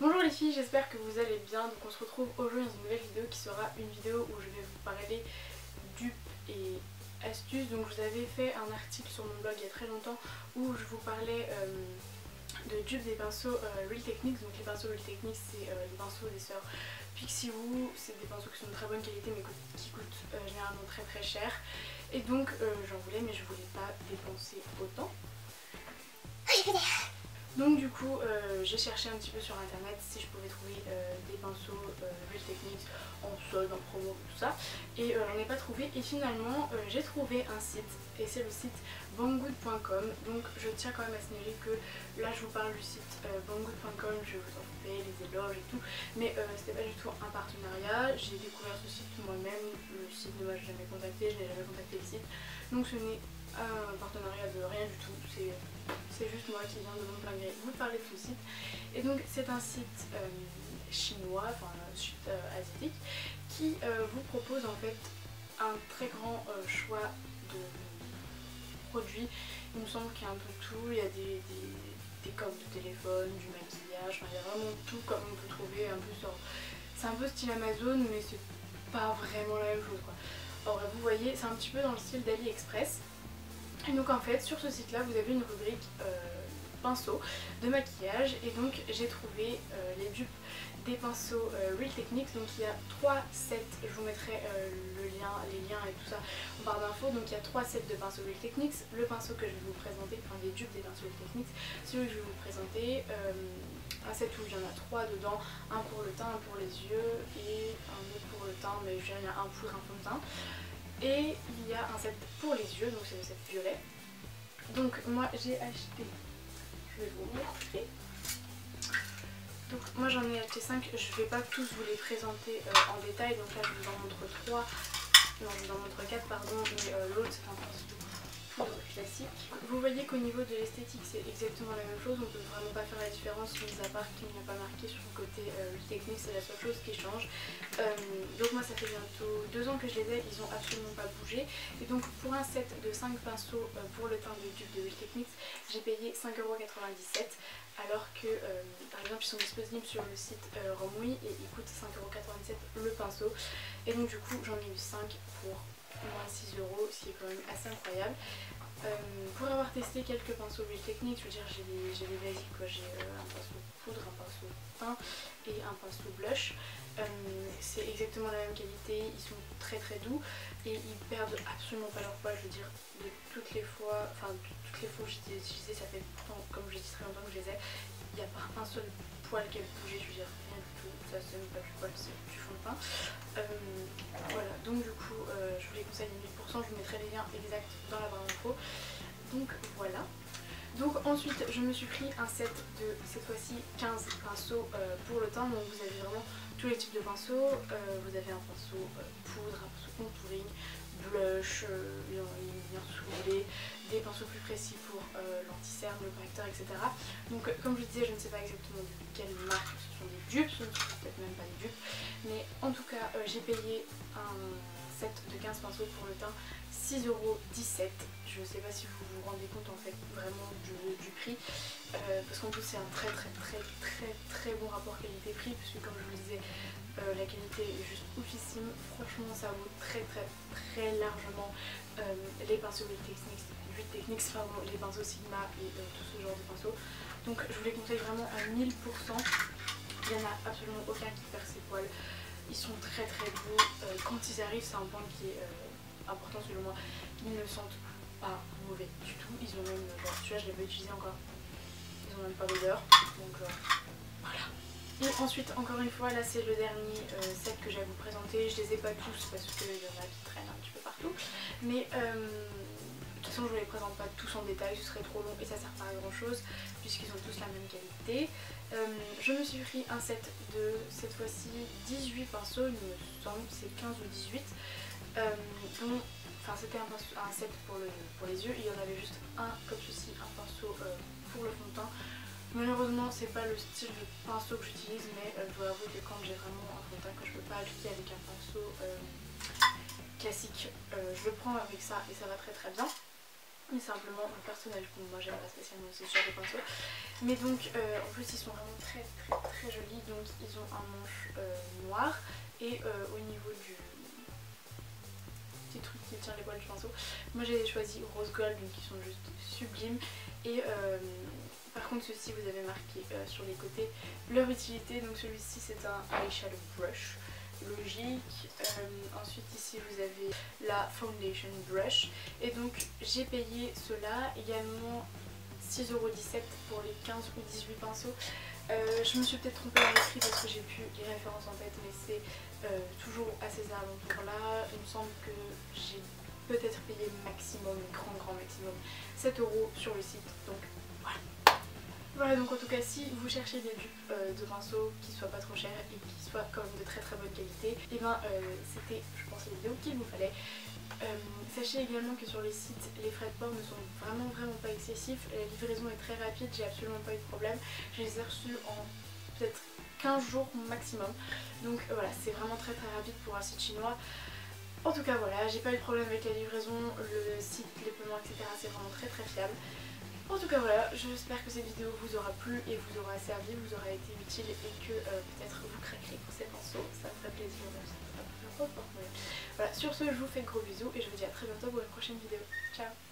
Bonjour les filles, j'espère que vous allez bien. Donc on se retrouve aujourd'hui dans une nouvelle vidéo qui sera une vidéo où je vais vous parler dupes et astuces. Donc je vous avais fait un article sur mon blog il y a très longtemps où je vous parlais de dupes des pinceaux Real Techniques. Donc les pinceaux Real Techniques, c'est les pinceaux des sœurs Pixie Woo. C'est des pinceaux qui sont de très bonne qualité mais qui coûtent généralement très cher. Et donc j'en voulais mais je voulais pas dépenser autant. Donc du coup j'ai cherché un petit peu sur internet si je pouvais trouver des pinceaux Real Techniques en solde, en promo, tout ça, et j'en ai pas trouvé, et finalement j'ai trouvé un site, et c'est le site banggood.com. Donc je tiens quand même à signaler que là je vous parle du site banggood.com, je vous en fais les éloges et tout, mais c'était pas du tout un partenariat. J'ai découvert ce site moi-même, le site ne m'a jamais contacté, je n'ai jamais contacté le site, donc ce n'est un partenariat de rien du tout, c'est juste moi qui viens de mon plein gré vous parler de ce site. Et donc c'est un site chinois, enfin site asiatique, qui vous propose en fait un très grand choix de produits. Il me semble qu'il y a un peu tout, il y a des coques de téléphone, du maquillage, enfin, il y a vraiment tout comme on peut trouver un peu sur... C'est un peu style Amazon mais c'est pas vraiment la même chose quoi. Alors vous voyez, c'est un petit peu dans le style d'AliExpress. Et donc en fait sur ce site là vous avez une rubrique pinceaux de maquillage, et donc j'ai trouvé les dupes des pinceaux Real Techniques. Donc il y a 3 sets, je vous mettrai les liens et tout ça en barre d'infos. Donc il y a 3 sets de pinceaux Real Techniques. Le pinceau que je vais vous présenter, enfin les dupes des pinceaux Real Techniques, celui que je vais vous présenter, un set où il y en a 3 dedans, un pour le teint, un pour les yeux et un autre pour le teint, mais je dirais il y a un poudre, un fond de teint. Et il y a un set pour les yeux, donc c'est le set violet. Donc moi j'ai acheté, je vais vous montrer. Donc moi j'en ai acheté 5, je vais pas tous vous les présenter en détail, donc là je vous en montre 3, non je vous en montre 4 pardon, mais l'autre c'est un pinceau poudre classique. Vous voyez qu'au niveau de l'esthétique c'est exactement la même chose, on peut vraiment pas faire la différence, mis à part qu'il n'y a pas marqué sur le côté technique, c'est la seule chose qui change. Donc moi ça fait bientôt 2 ans que je les ai, ils ont absolument pas bougé. Et donc pour un set de 5 pinceaux pour le teint de dupes de Real Techniques, j'ai payé 5,97 €, alors que par exemple ils sont disponibles sur le site Romwe et ils coûtent 5,97 € le pinceau. Et donc du coup j'en ai eu 5 pour moins 6 €, ce qui est quand même assez incroyable. Pour avoir testé quelques pinceaux Real Techniques, je veux dire j'ai les basiques quoi, j'ai un pinceau poudre, un pinceau teint et un pinceau blush. C'est exactement la même qualité, ils sont très doux et ils perdent absolument pas leur poids. Je veux dire, de toutes les fois que j'ai utilisé, ça fait pourtant, comme je dis, très longtemps que je les ai, il n'y a pas un seul poil qui a bougé, je veux dire rien du tout, ça c'est même pas du poil, c'est du fond de teint. Voilà, donc du coup je vous les conseille 1000%, je vous mettrai les liens exacts dans la barre d'infos. Donc voilà. Donc ensuite je me suis pris un set de cette fois-ci 15 pinceaux pour le teint. Donc vous avez vraiment tous les types de pinceaux, vous avez un pinceau poudre, un pinceau contouring, blush, lumière soulevé, des pinceaux plus précis pour l'anti-cerne, le correcteur, etc. Donc comme je disais, je ne sais pas exactement de quelle marque ce sont des dupes, ce ne sont peut-être même pas des dupes, mais en tout cas j'ai payé un set de 15 pinceaux pour le teint 6,17 €. Je ne sais pas si vous vous rendez compte en fait vraiment du prix, parce qu'en plus c'est un très bon rapport qualité-prix, puisque comme je vous le disais, la qualité est juste oufissime. Franchement ça vaut très largement les pinceaux Real Techniques, pardon, les pinceaux Sigma et tout ce genre de pinceaux. Donc je vous les conseille vraiment à 1000%. Il n'y en a absolument aucun qui perd ses poils. Ils sont très beaux. Quand ils arrivent, c'est un point qui est important selon moi, ils ne sentent pas mauvais du tout. Ils ont même, bon, celui-là je l'ai pas utilisé encore, ils ont même pas d'odeur, donc voilà. Et ensuite encore une fois, là c'est le dernier set que j'ai à vous présenter. Je les ai pas tous parce qu'il y en a qui traînent un petit peu partout, mais de toute façon je vous les présente pas tous en détail, ce serait trop long et ça sert pas à grand chose puisqu'ils ont tous la même qualité. Je me suis pris un set de cette fois-ci 18 pinceaux, il me semble, c'est 15 ou 18. Enfin c'était un set pour les yeux, il y en avait juste un comme ceci, un pinceau pour le fond de teint. Malheureusement c'est pas le style de pinceau que j'utilise, mais je dois avouer que quand j'ai vraiment un fond de teint que je peux pas appliquer avec un pinceau classique, je le prends avec ça et ça va très bien. Mais simplement personnel, moi j'aime pas spécialement ce genre de pinceau. Mais donc en plus ils sont vraiment très jolis. donc ils ont un manche noir et au niveau du petit truc qui tient les poils du pinceau, moi j'ai choisi rose gold, donc ils sont juste sublimes. Et par contre ceux-ci vous avez marqué sur les côtés leur utilité, donc celui-ci c'est un eyeshadow brush logique. Ensuite ici vous avez la foundation brush et donc j'ai payé cela également 6,17 € pour les 15 ou 18 pinceaux. Je me suis peut-être trompée dans les prix parce que j'ai plus les références en tête, mais c'est toujours à ces alentours là. Il me semble que j'ai peut-être payé maximum, grand maximum 7 € sur le site, donc voilà. Voilà, donc en tout cas si vous cherchez des dupes de pinceaux qui soient pas trop chers et qui soient quand même de très bonne qualité, et ben c'était je pense la vidéo qu'il vous fallait. Sachez également que sur les sites les frais de port ne sont vraiment pas excessifs, la livraison est très rapide, j'ai absolument pas eu de problème, je les ai reçus en peut-être 15 jours maximum, donc voilà, c'est vraiment très rapide pour un site chinois. En tout cas voilà, j'ai pas eu de problème avec la livraison, le site, les paiements etc, c'est vraiment très fiable. En tout cas voilà, j'espère que cette vidéo vous aura plu et vous aura servi, vous aura été utile et que peut-être vous craquerez pour ces pinceaux, ça me ferait plaisir. Voilà, sur ce je vous fais de gros bisous et je vous dis à très bientôt pour une prochaine vidéo. Ciao.